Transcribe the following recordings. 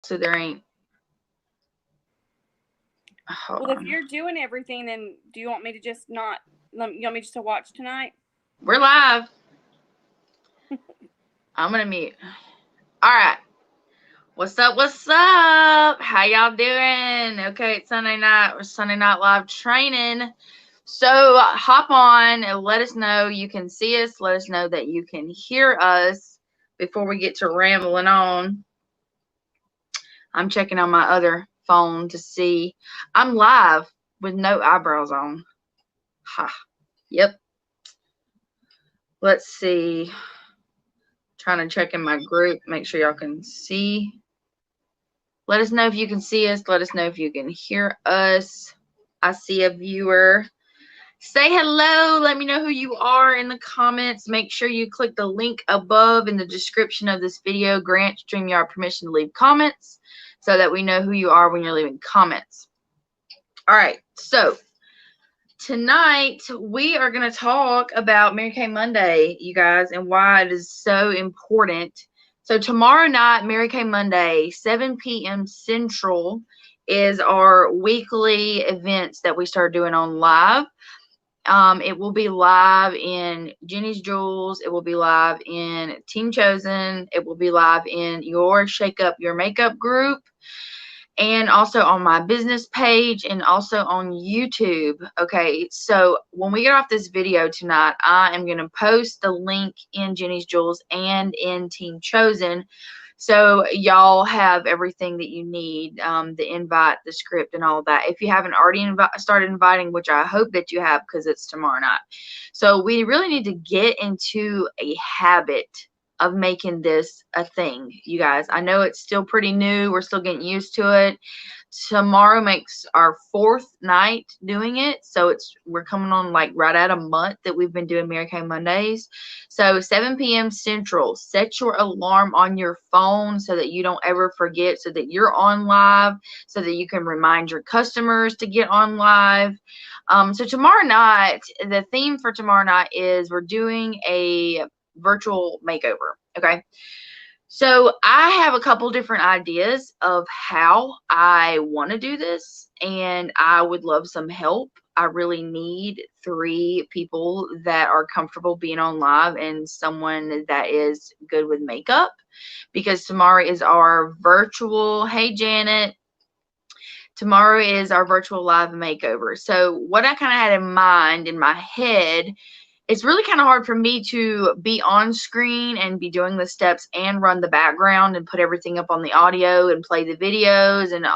so there ain't. Hold Well, if on. you're doing everything, then do you want me to just not? You want me just to watch tonight? We're live. I'm gonna mute. All right. What's up? What's up? How y'all doing? Okay, it's Sunday night. We're Sunday Night Live training. So hop on and let us know you can see us. Let us know that you can hear us before we get to rambling on. I'm checking on my other phone to see. I'm live with no eyebrows on. Ha. Yep. Let's see. Trying to check in my group. Make sure y'all can see. Let us know if you can see us. Let us know if you can hear us. I see a viewer. Say hello. Let me know who you are in the comments. Make sure you click the link above in the description of this video. Grant StreamYard permission to leave comments so that we know who you are when you're leaving comments. All right. So tonight we are going to talk about Mary Kay Monday, you guys, and why it is so important. So tomorrow night, Mary Kay Monday, 7 p.m. Central, is our weekly events that we start doing on live. It will be live in Jenny's Jewels. It will be live in Team Chosen. It will be live in your Shake Up Your Makeup group, and also on my business page, and also on YouTube. Okay, so when we get off this video tonight, I am going to post the link in Jenny's Jewels and in Team Chosen, so y'all have everything that you need, the invite, the script, and all of that. If you haven't already started inviting, which I hope that you have because it's tomorrow night. So we really need to get into a habit of making this a thing, you guys. I know it's still pretty new. We're still getting used to it. Tomorrow makes our 4th night doing it, so we're coming on like right at a month that we've been doing Mary Kay Mondays. So 7 p.m. Central. Set your alarm on your phone so that you don't ever forget, so that you're on live, so that you can remind your customers to get on live. So tomorrow night, the theme for tomorrow night is we're doing a virtual makeover. Okay. So I have a couple different ideas of how I want to do this, and I would love some help. I really need 3 people that are comfortable being on live and someone that is good with makeup, because tomorrow is our virtual, hey Janet, tomorrow is our virtual live makeover. So what I kind of had in mind in my head, it's really kind of hard for me to be on screen and be doing the steps and run the background and put everything up on the audio and play the videos and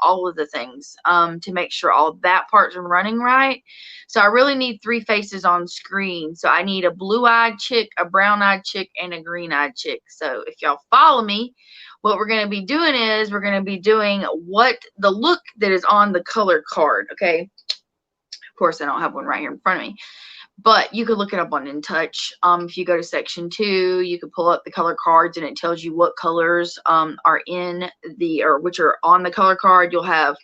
all of the things, to make sure all that part's running right. So I really need 3 faces on screen. So I need a blue-eyed chick, a brown-eyed chick, and a green-eyed chick. So if y'all follow me, what we're going to be doing is we're going to be doing what the look that is on the color card. Okay, of course I don't have one right here in front of me, but you could look it up on InTouch. If you go to section 2, you could pull up the color cards and it tells you what colors are in which are on the color card. You'll have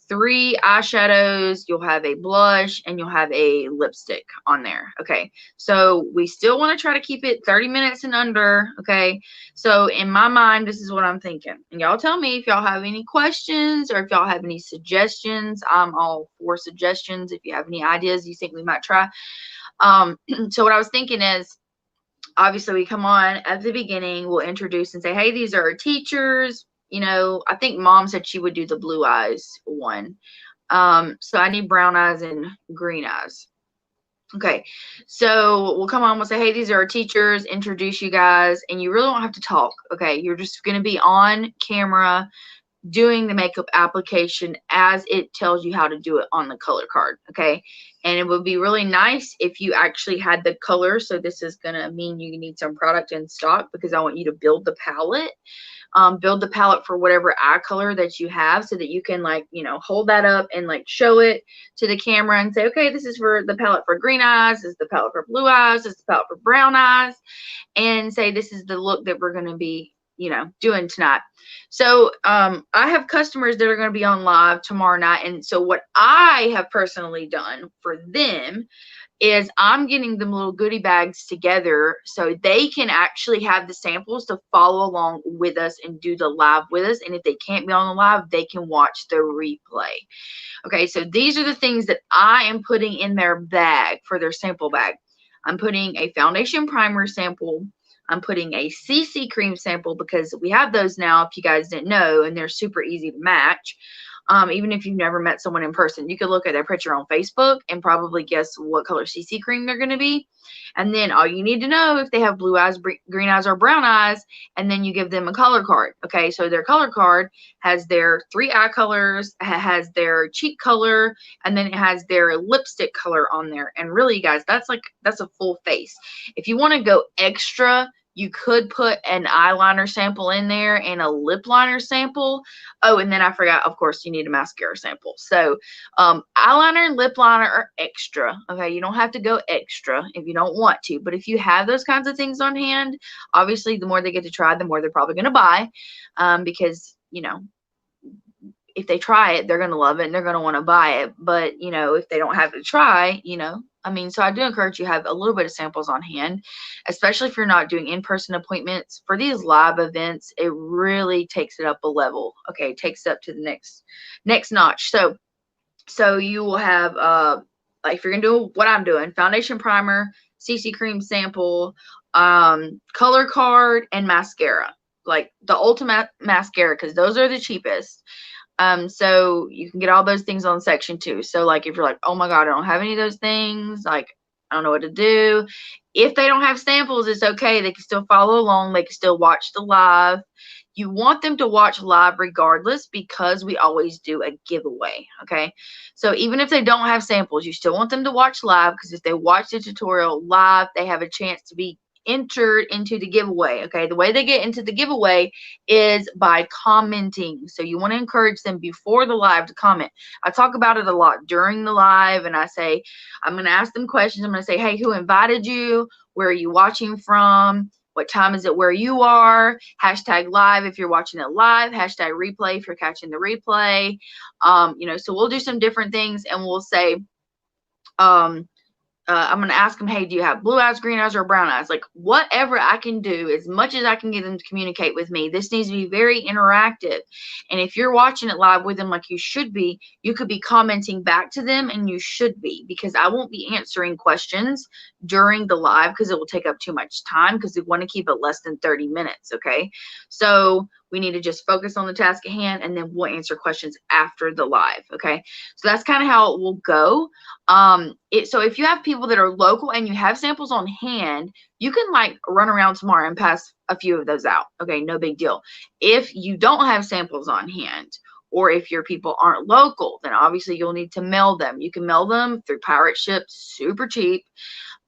3 eyeshadows, you'll have a blush, and you'll have a lipstick on there. Okay, so we still want to try to keep it 30 minutes and under. Okay, so in my mind, this is what I'm thinking, and y'all tell me if y'all have any questions or if y'all have any suggestions. I'm all for suggestions. If you have any ideas you think we might try. So what I was thinking is, obviously we come on at the beginning, we'll introduce and say, hey, these are our teachers. I think Mom said she would do the blue eyes one. So I need brown eyes and green eyes. Okay, so we'll come on, we'll say, hey, these are our teachers, introduce you guys, and you really don't have to talk. Okay, you're just going to be on camera doing the makeup application as it tells you how to do it on the color card. Okay, and it would be really nice if you actually had the color. So this is gonna mean you need some product in stock, because I want you to build the palette. Build the palette for whatever eye color that you have, so that you can hold that up and show it to the camera and say, okay, this is for the palette for green eyes, this is the palette for blue eyes, this is the palette for brown eyes, and say this is the look that we're going to be doing tonight. So I have customers that are going to be on live tomorrow night. And so what I have personally done for them is I'm getting them little goodie bags together so they can actually have the samples to follow along with us and do the live with us. And if they can't be on the live, they can watch the replay. Okay, so these are the things that I am putting in their bag for their sample bag. I'm putting a foundation primer sample. I'm putting a CC cream sample because we have those now, if you guys didn't know, and they're super easy to match. Even if you've never met someone in person, you could look at their picture on Facebook and probably guess what color CC cream they're going to be. And then all you need to know if they have blue eyes, green eyes, or brown eyes, and then you give them a color card. Okay, so their color card has their 3 eye colors, has their cheek color, and then it has their lipstick color on there. And really, guys, that's a full face. If you want to go extra, you could put an eyeliner sample in there and a lip liner sample. Oh, and then I forgot, of course, you need a mascara sample. So eyeliner and lip liner are extra. Okay, you don't have to go extra if you don't want to. But if you have those kinds of things on hand, obviously, the more they get to try, the more they're probably going to buy because, if they try it, they're going to love it and they're going to want to buy it. But, if they don't have to try, so I do encourage you to have a little bit of samples on hand, especially if you're not doing in-person appointments. For these live events, it really takes it up a level. Okay, it takes it up to the next notch. So you will have, if you're going to do what I'm doing, foundation primer, CC cream sample, color card, and mascara. Like the ultimate mascara, because those are the cheapest. So you can get all those things on section 2. So like if you're like, oh my God, I don't have any of those things, like I don't know what to do. If they don't have samples, it's okay. They can still follow along. They can still watch the live. You want them to watch live regardless because we always do a giveaway. Okay. So even if they don't have samples, you still want them to watch live because if they watch the tutorial live, they have a chance to be entered into the giveaway. Okay, the way they get into the giveaway is by commenting. So you want to encourage them before the live to comment. I talk about it a lot during the live, and I say I'm going to ask them questions. I'm going to say, hey, who invited you? Where are you watching from? What time is it where you are? Hashtag live if you're watching it live. Hashtag replay if you're catching the replay. So we'll do some different things, and we'll say I'm going to ask them, hey, do you have blue eyes, green eyes, or brown eyes? Like whatever I can do, as much as I can get them to communicate with me. This needs to be very interactive. And if you're watching it live with them like you should be, you could be commenting back to them, and you should be, because I won't be answering questions during the live because it will take up too much time because we want to keep it less than 30 minutes. Okay. So we need to just focus on the task at hand, and then we'll answer questions after the live. Okay. So that's kind of how it will go. So if you have people that are local and you have samples on hand, you can like run around tomorrow and pass a few of those out. Okay. No big deal. If you don't have samples on hand, or if your people aren't local, then obviously you'll need to mail them. You can mail them through pirate ship, super cheap.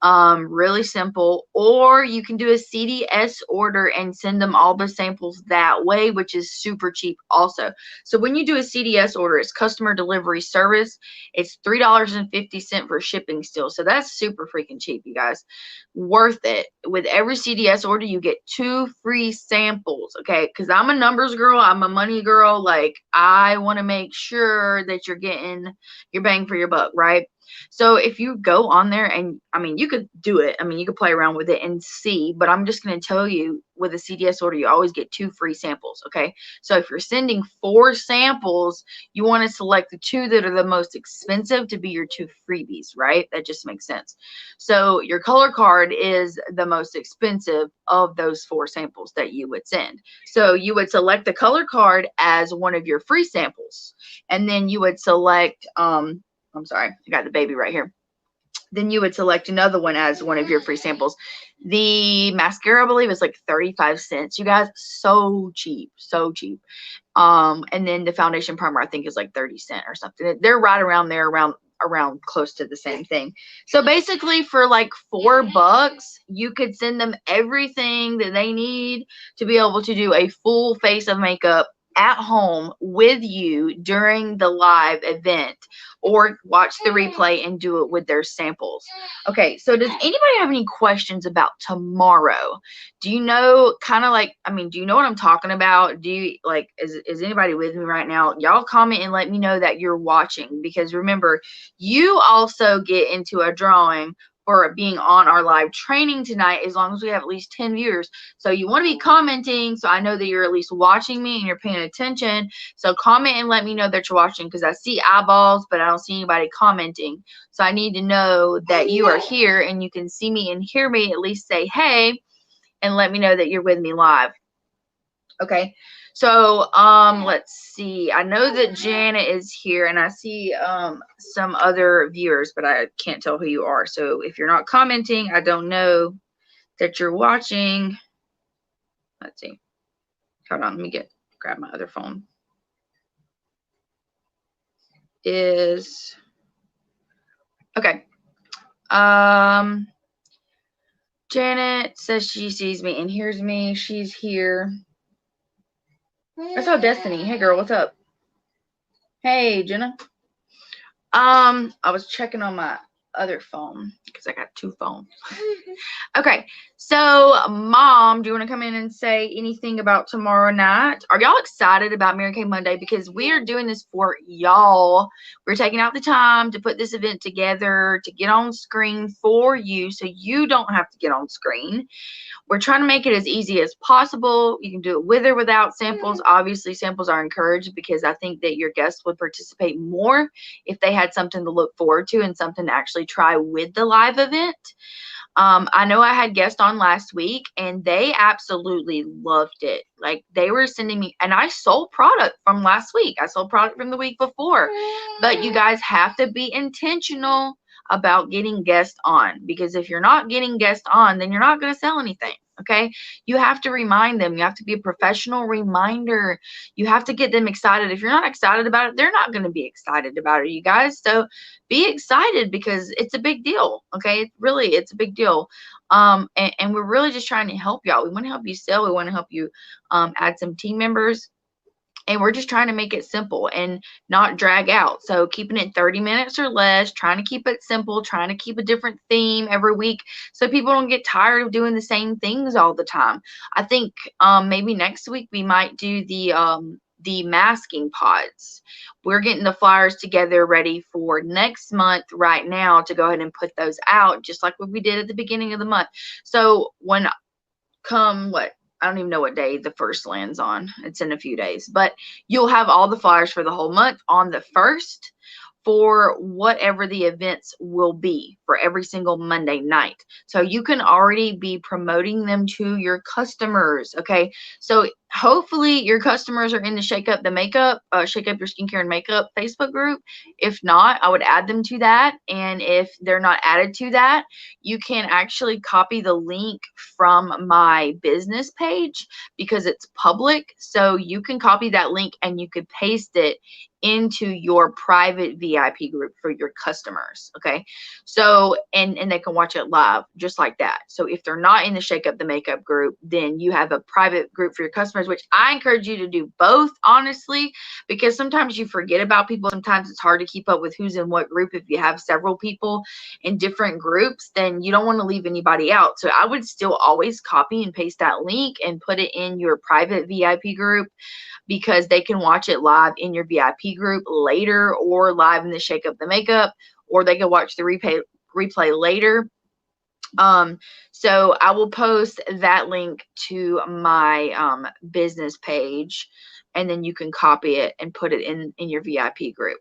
Really simple, or you can do a CDS order and send them all the samples that way, which is super cheap also. So when you do a CDS order, it's customer delivery service. It's $3.50 for shipping still. So that's super freaking cheap, you guys. Worth it. With every CDS order, you get 2 free samples. Okay. Cause I'm a numbers girl. I'm a money girl. Like I want to make sure that you're getting your bang for your buck, right? So if you go on there and, you could do it. You could play around with it and see, but I'm just going to tell you with a CDS order, you always get 2 free samples. Okay. So if you're sending 4 samples, you want to select the 2 that are the most expensive to be your 2 freebies, right? That just makes sense. So your color card is the most expensive of those 4 samples that you would send. So you would select the color card as one of your free samples. And then you would select, I'm sorry, I got the baby right here. Then you would select another one as one of your free samples. The mascara, I believe, is like 35 cents. You guys, so cheap, so cheap. And then the foundation primer, I think, is like 30 cents or something. They're right around there, around close to the same thing. So basically, for like $4, you could send them everything that they need to be able to do a full face of makeup at home with you during the live event, or watch the replay and do it with their samples. Okay, so does anybody have any questions about tomorrow? Do you know, kind of like, I mean, do you know what I'm talking about? Do you, like, is anybody with me right now? Y'all comment and let me know that you're watching, because remember, you also get into a drawing for being on our live training tonight, as long as we have at least 10 viewers. So you want to be commenting, so I know that you're at least watching me and you're paying attention. So comment and let me know that you're watching, because I see eyeballs, but I don't see anybody commenting. So I need to know that you are here and you can see me and hear me. At least say hey and let me know that you're with me live. Okay. So let's see. I know that Janet is here, and I see some other viewers, but I can't tell who you are. So if you're not commenting, I don't know that you're watching. Let's see. Hold on, let me grab my other phone. Okay. Janet says she sees me and hears me. She's here. I saw Destiny. Hey girl, what's up? Hey Jenna. I was checking on my other phone because I got two phones. Okay, so Mom, do you want to come in and say anything about tomorrow night? Are y'all excited about Mary Kay Monday? Because we are doing this for y'all. We're taking out the time to put this event together, to get on screen for you, so you don't have to get on screen. We're trying to make it as easy as possible. You can do it with or without samples. Obviously, samples are encouraged, because I think that your guests would participate more if they had something to look forward to and something to actually try with the live event. I know I had guests on last week and they absolutely loved it. Like, they were sending me, and I sold product from last week. I sold product from the week before. But you guys have to be intentional about getting guests on, because if you're not getting guests on, then you're not going to sell anything. Okay, you have to remind them. You have to be a professional reminder. You have to get them excited. If you're not excited about it, they're not going to be excited about it, you guys. So be excited, because it's a big deal. Okay, it's a big deal. And we're really just trying to help y'all. We want to help you sell. We want to help you add some team members. And we're just trying to make it simple and not drag out. So keeping it 30 minutes or less, trying to keep it simple, trying to keep a different theme every week, so people don't get tired of doing the same things all the time. I think maybe next week we might do the masking pods. We're getting the flyers together ready for next month right now to go ahead and put those out, just like what we did at the beginning of the month. So when I don't even know what day the first lands on. It's in a few days. But you'll have all the flyers for the whole month on the 1st for whatever the events will be for every single Monday night. So you can already be promoting them to your customers. Okay. So hopefully your customers are in the Shake Up the Makeup, Shake Up Your Skincare and Makeup Facebook group. If not, I would add them to that. And if they're not added to that, you can actually copy the link from my business page, because it's public. So you can copy that link and you could paste it into your private VIP group for your customers. Okay. So, and they can watch it live just like that. So if they're not in the Shake Up the Makeup group, then you have a private group for your customers, which I encourage you to do both, honestly, because sometimes you forget about people. Sometimes it's hard to keep up with who's in what group. If you have several people in different groups, then you don't want to leave anybody out. So I would still always copy and paste that link and put it in your private VIP group, because they can watch it live in your VIP group later, or live in the Shake Up the Makeup, or they can watch the replay later. So I will post that link to my business page, and then you can copy it and put it in your VIP group.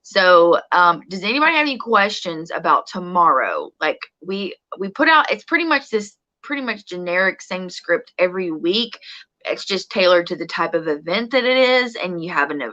So does anybody have any questions about tomorrow? Like, we put out, it's pretty much generic same script every week. It's just tailored to the type of event that it is, and you have an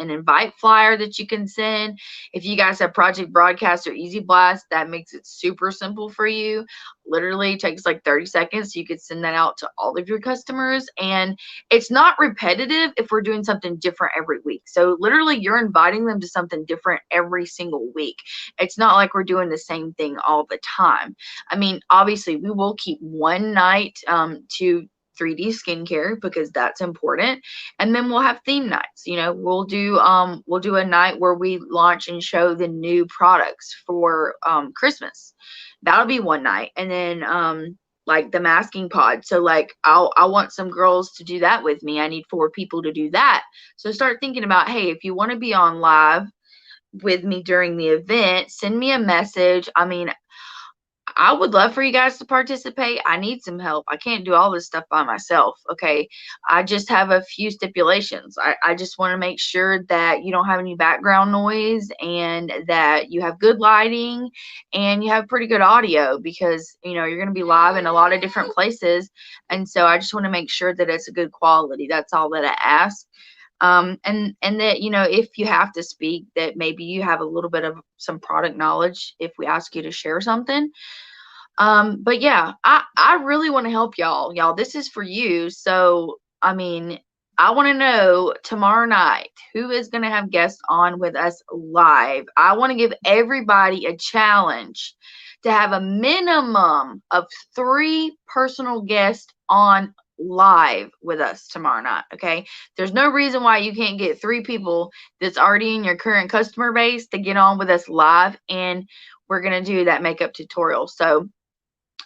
invite flyer that you can send. If you guys have Project Broadcast or Easy Blast, that makes it super simple for you. Literally takes like 30 seconds. You could send that out to all of your customers, and it's not repetitive if we're doing something different every week. So literally you're inviting them to something different every single week. It's not like we're doing the same thing all the time. I mean, obviously we will keep one night to 3D skincare because that's important. And then we'll have theme nights. We'll do a night where we launch and show the new products for Christmas. That'll be one night. And then like the masking pod. So like I want some girls to do that with me. I need 4 people to do that. So start thinking about, hey, if you want to be on live with me during the event, send me a message. I mean, I would love for you guys to participate. I need some help. I can't do all this stuff by myself. Okay. I just have a few stipulations. I just want to make sure that you don't have any background noise and that you have good lighting and you have pretty good audio because, you're going to be live in a lot of different places. And so I just want to make sure that it's a good quality. That's all that I ask. And that, if you have to speak, that maybe you have a little bit of some product knowledge if we ask you to share something. But yeah, I really want to help y'all. Y'all, this is for you. So, I mean, I want to know tomorrow night who is going to have guests on with us live. I want to give everybody a challenge to have a minimum of 3 personal guests on live with us tomorrow night. Okay. There's no reason why you can't get 3 people that's already in your current customer base to get on with us live. And we're going to do that makeup tutorial. So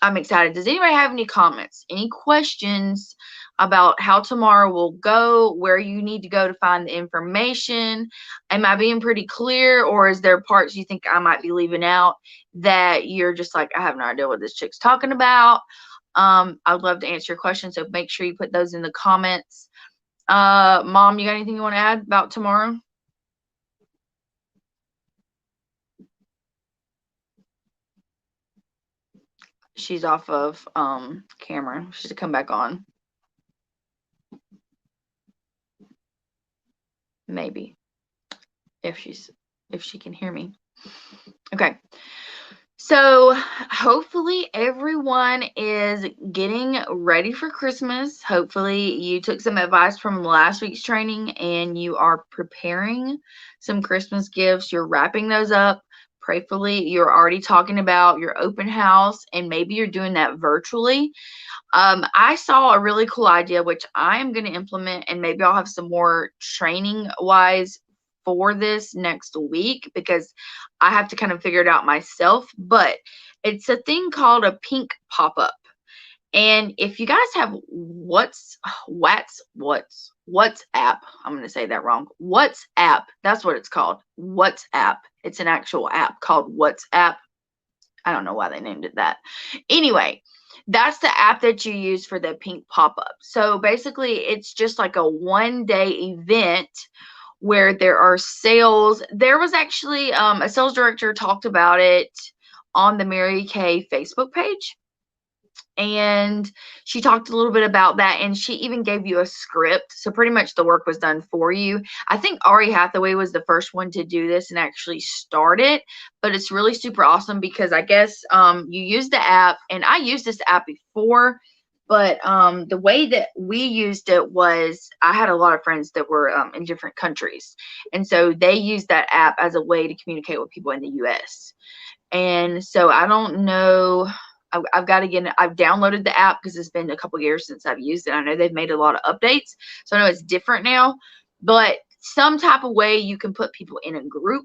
I'm excited. Does anybody have any comments, any questions about how tomorrow will go, where you need to go to find the information? Am I being pretty clear, or is there parts you think I might be leaving out that you're just like, I have no idea what this chick's talking about? I would love to answer your questions, so make sure you put those in the comments. Mom, you got anything you want to add about tomorrow? She's off of camera. She's to come back on. Maybe. If she can hear me. Okay. So hopefully everyone is getting ready for Christmas. Hopefully you took some advice from last week's training and you are preparing some Christmas gifts. You're wrapping those up. Prayerfully, you're already talking about your open house and maybe you're doing that virtually. I saw a really cool idea, which I am going to implement, and maybe I'll have some more training wise for this next week because I have to kind of figure it out myself. But it's a thing called a pink pop-up. And if you guys have WhatsApp, I'm going to say that wrong. WhatsApp, that's what it's called. WhatsApp. It's an actual app called WhatsApp. I don't know why they named it that. Anyway, that's the app that you use for the pink pop-up. So basically, it's just like a 1-day event where there are sales. There was actually a sales director talked about it on the Mary Kay Facebook page. And she talked a little bit about that, and she even gave you a script. So pretty much the work was done for you. I think Ari Hathaway was the first one to do this and actually start it, but it's really super awesome because I guess you use the app, and I used this app before, but the way that we used it was I had a lot of friends that were in different countries, and so they used that app as a way to communicate with people in the US. And so I don't know. I've got to get. I've downloaded the app because it's been a couple years since I've used it. I know they've made a lot of updates, so I know it's different now. But some type of way you can put people in a group,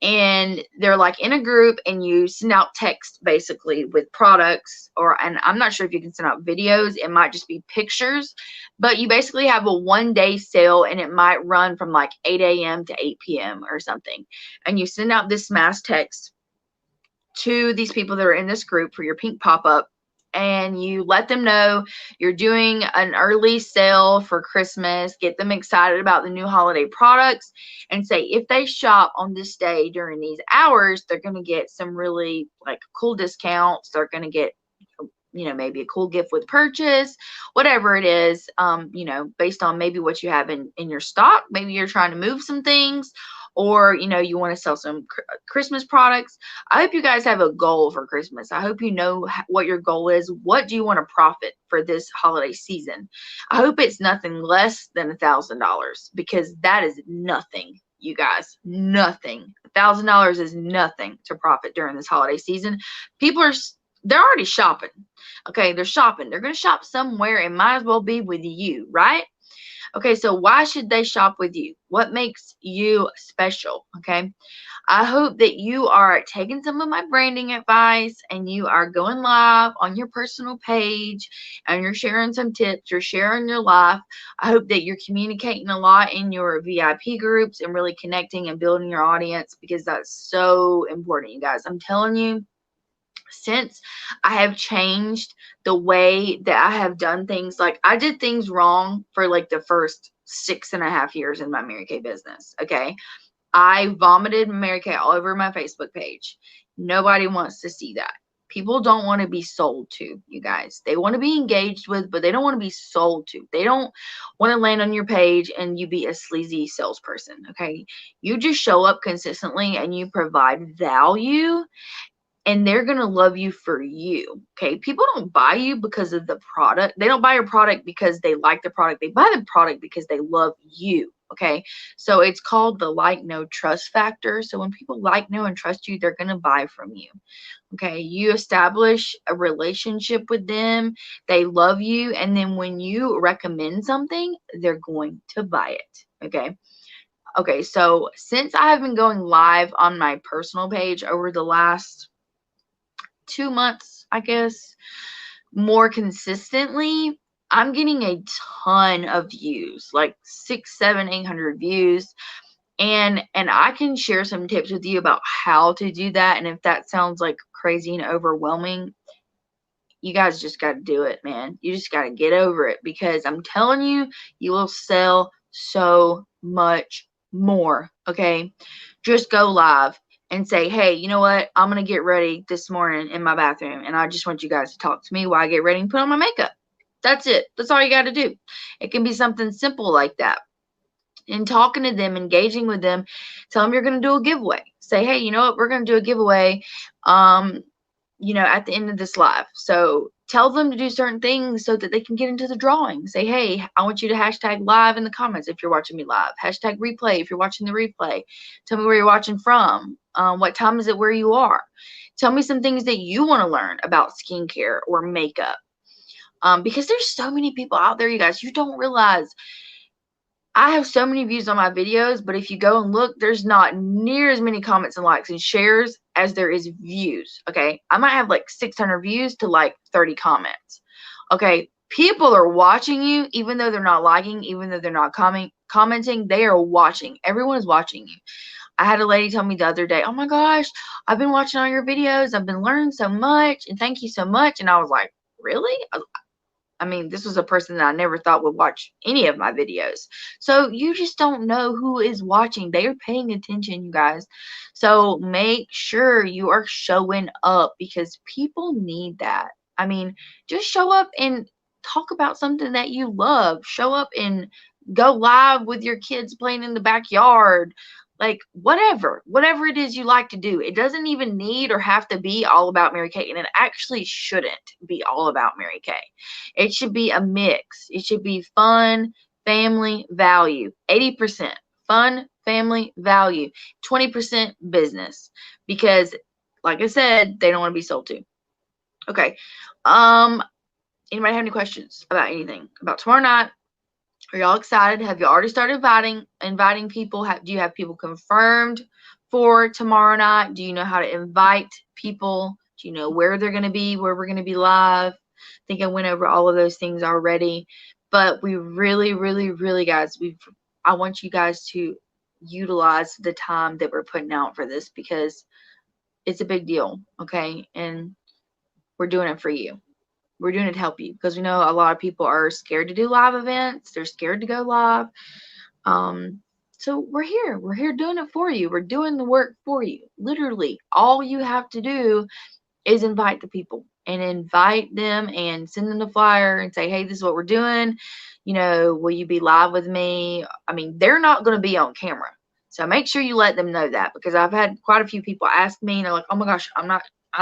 and they're like in a group, and you send out text basically with products, and I'm not sure if you can send out videos. It might just be pictures, but you basically have a 1-day sale, and it might run from like 8 a.m. to 8 p.m. or something, and you send out this mass text to these people that are in this group for your pink pop-up, and you let them know you're doing an early sale for Christmas, get them excited about the new holiday products, and say if they shop on this day during these hours, they're going to get some really like cool discounts. They're going to get maybe a cool gift with purchase, whatever it is, based on maybe what you have in your stock. Maybe you're trying to move some things, or you want to sell some Christmas products. I hope you guys have a goal for Christmas. I hope you know what your goal is. What do you want to profit for this holiday season? I hope it's nothing less than $1,000, because that is nothing, you guys. Nothing. $1,000 is nothing to profit during this holiday season. People are they're already shopping. Okay, they're shopping. They're going to shop somewhere and might as well be with you, right? Okay, so why should they shop with you? What makes you special? Okay, I hope that you are taking some of my branding advice and you are going live on your personal page and you're sharing some tips, you're sharing your life. I hope that you're communicating a lot in your VIP groups and really connecting and building your audience, because that's so important, you guys. I'm telling you, since I have changed the way that I have done things, like I did things wrong for like the first 6.5 years in my Mary Kay business. Okay. I vomited Mary Kay all over my Facebook page. Nobody wants to see that. People don't want to be sold to, you guys. They want to be engaged with, but they don't want to be sold to. They don't want to land on your page and you be a sleazy salesperson. Okay. You just show up consistently and you provide value, and they're going to love you for you. Okay. People don't buy you because of the product. They don't buy your product because they like the product. They buy the product because they love you. Okay. So it's called the like, know, trust factor. So when people like, know, and trust you, they're going to buy from you. Okay. You establish a relationship with them. They love you. And then when you recommend something, they're going to buy it. Okay. Okay. So since I have been going live on my personal page over the last 2 months, I guess, more consistently, I'm getting a ton of views, like 6, 7, 800 views. And I can share some tips with you about how to do that. And if that sounds like crazy and overwhelming, you guys just got to do it, man. You just got to get over it, because I'm telling you, you will sell so much more. Okay. Just go live and say, hey, you know what? I'm going to get ready this morning in my bathroom, and I just want you guys to talk to me while I get ready and put on my makeup. That's it. That's all you got to do. It can be something simple like that. And talking to them, engaging with them, tell them you're going to do a giveaway. Say, hey, you know what? We're going to do a giveaway, at the end of this live. So tell them to do certain things so that they can get into the drawing. Say, hey, I want you to hashtag live in the comments if you're watching me live. Hashtag replay if you're watching the replay. Tell me where you're watching from. What time is it where you are? Tell me some things that you want to learn about skincare or makeup. Because there's so many people out there, you guys, you don't realize. I have so many views on my videos, but if you go and look, there's not near as many comments and likes and shares as there is views. Okay. I might have like 600 views to like 30 comments. Okay. People are watching you, even though they're not liking, even though they're not commenting, they are watching. Everyone is watching you. I had a lady tell me the other day, oh my gosh, I've been watching all your videos. I've been learning so much, and thank you so much. And I was like, really? I mean, this was a person that I never thought would watch any of my videos. So you just don't know who is watching. They are paying attention, you guys. So make sure you are showing up, because people need that. I mean, just show up and talk about something that you love. Show up and go live with your kids playing in the backyard. Like whatever it is you like to do. It doesn't even need or have to be all about Mary Kay, and it actually shouldn't be all about Mary Kay. It should be a mix. It should be fun, family, value. 80% fun, family, value. 20% business, because like I said, they don't want to be sold to. Okay. Anybody have any questions about anything about tomorrow night? Are y'all excited? Have you already started inviting people? Do you have people confirmed for tomorrow night? Do you know how to invite people? Do you know where they're going to be, where we're going to be live? I think I went over all of those things already. But we really, really, really, guys, I want you guys to utilize the time that we're putting out for this, because it's a big deal, okay? And we're doing it for you. We're doing it to help you, because we know a lot of people are scared to do live events. They're scared to go live. So we're here. We're here doing it for you. We're doing the work for you. Literally, all you have to do is invite the people, and invite them and send them the flyer and say, hey, this is what we're doing. Will you be live with me? I mean, they're not going to be on camera. So make sure you let them know that, because I've had quite a few people ask me, and they're like, oh my gosh, I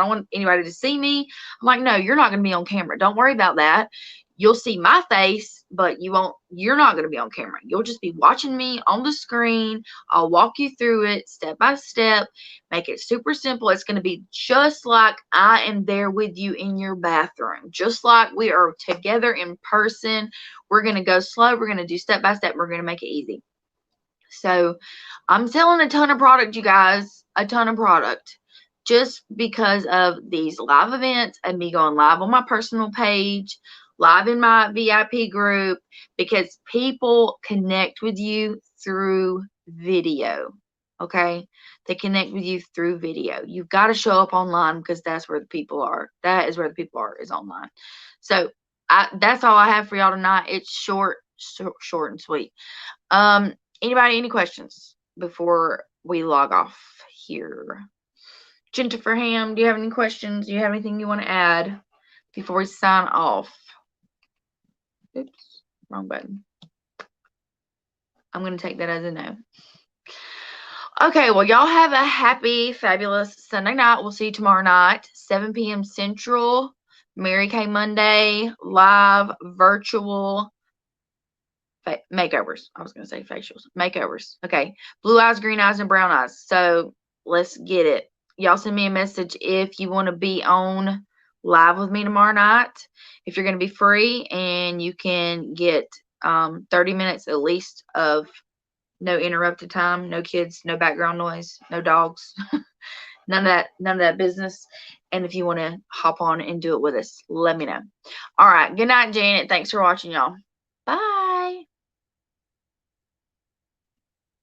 don't want anybody to see me. I'm like, no, you're not going to be on camera. Don't worry about that. you'll see my face, but you're not going to be on camera. You'll just be watching me on the screen. I'll walk you through it step by step, make it super simple. It's going to be just like I am there with you in your bathroom, just like we are together in person. We're going to go slow. We're going to do step by step. We're going to make it easy. So I'm selling a ton of product, you guys, a ton of product, just because of these live events and me going live on my personal page, live in my VIP group, because people connect with you through video. Okay, they connect with you through video. You've got to show up online, because that's where the people are. That is where the people are, is online. So that's all I have for y'all tonight. It's short and sweet. Anybody, any questions before we log off here? Jennifer Ham, do you have any questions? Do you have anything you want to add before we sign off? Oops, wrong button. I'm going to take that as a no. Okay, well, y'all have a happy, fabulous Sunday night. We'll see you tomorrow night, 7 p.m. Central. Mary Kay Monday, live, virtual makeovers. I was going to say facials. Makeovers. Okay. Blue eyes, green eyes, and brown eyes. So let's get it. Y'all send me a message if you want to be on live with me tomorrow night. If you're going to be free, and you can get 30 minutes at least of no interrupted time, no kids, no background noise, no dogs, none of that business. And if you want to hop on and do it with us, let me know. All right. Good night, Janet. Thanks for watching, y'all.